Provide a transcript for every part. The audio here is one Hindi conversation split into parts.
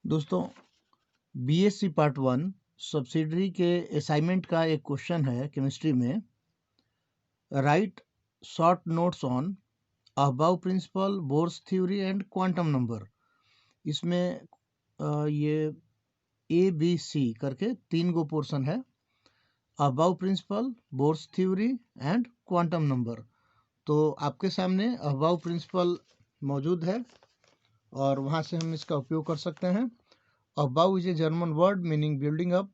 दोस्तों, बीएससी पार्ट 1 सब्सिडरी के असाइनमेंट का एक क्वेश्चन है केमिस्ट्री में। Write short notes on Aufbau principle, Bohr's theory and quantum number. इसमें ये ए बी सी करके 3 गो पोर्शन है। Aufbau principle, Bohr's theory and quantum number. तो आपके सामने अबाव प्रिंसिपल मौजूद है और वहाँ से हम इसका उपयोग कर सकते हैं। Above is a German word meaning building up.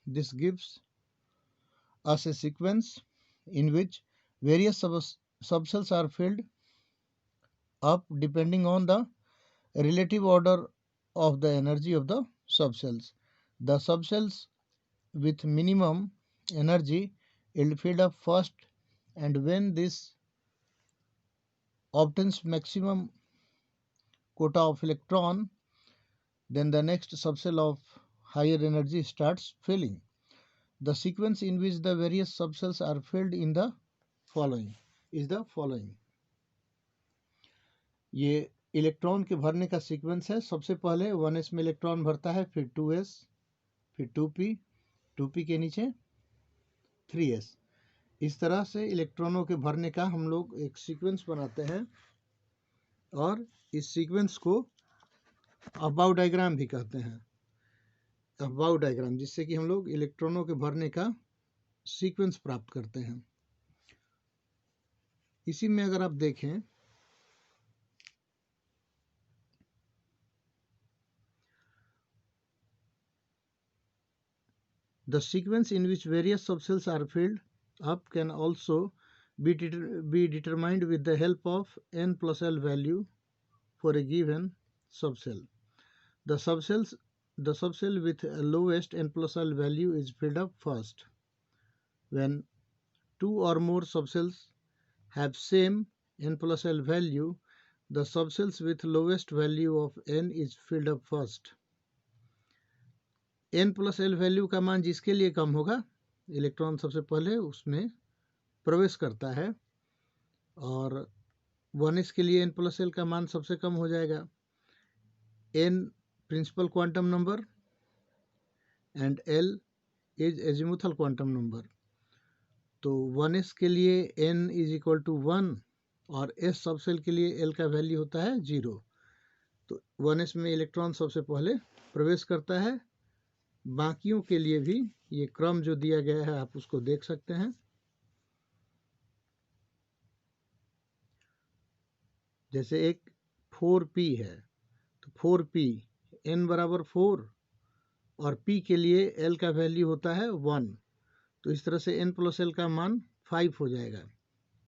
This gives us a sequence in which various subcells are filled up depending on the relative order of the energy of the subcells. The subcells with minimum energy will fill up first, and when this obtains maximum quota of electron, then the next subcell of higher energy starts filling. The sequence in which the various subcells are filled in the following is the following. ये इलेक्ट्रॉन के भरने का सीक्वेंस है। सबसे पहले 1s में इलेक्ट्रॉन भरता है, फिर 2s, फिर 2p, 2p के नीचे 3s। इस तरह से इलेक्ट्रॉनों के भरने का हम लोग एक सीक्वेंस बनाते हैं और इस सीक्वेंस को अबाव डायग्राम भी कहते हैं। अबाव डायग्राम, जिससे कि हम लोग इलेक्ट्रॉनों के भरने का सीक्वेंस प्राप्त करते हैं। इसी में अगर आप देखें the sequence in which various subcells are filled up can also be determined with the help of n plus L value for a given subcell. The subcell with lowest n plus L value is filled up first. When two or more subcells have same n plus L value, the subcells with lowest value of n is filled up first. n plus L value का मान जिसके लिए कम होगा, इलेक्ट्रॉन सबसे पहले उसमें प्रवेश करता है, और 1s के लिए n प्लस एल का मान सबसे कम हो जाएगा। n principal quantum number and l is azimuthal quantum number. तो 1s के लिए n इज इक्वल टू 1 और s सबसेल के लिए l का वैल्यू होता है 0। तो 1s में इलेक्ट्रॉन सबसे पहले प्रवेश करता है। बाकियों के लिए भी ये क्रम जो दिया गया है आप उसको देख सकते हैं। जैसे एक 4p है, तो 4p n बराबर 4 और p के लिए l का वैल्यू होता है 1, तो इस तरह से n प्लस l का मान 5 हो जाएगा।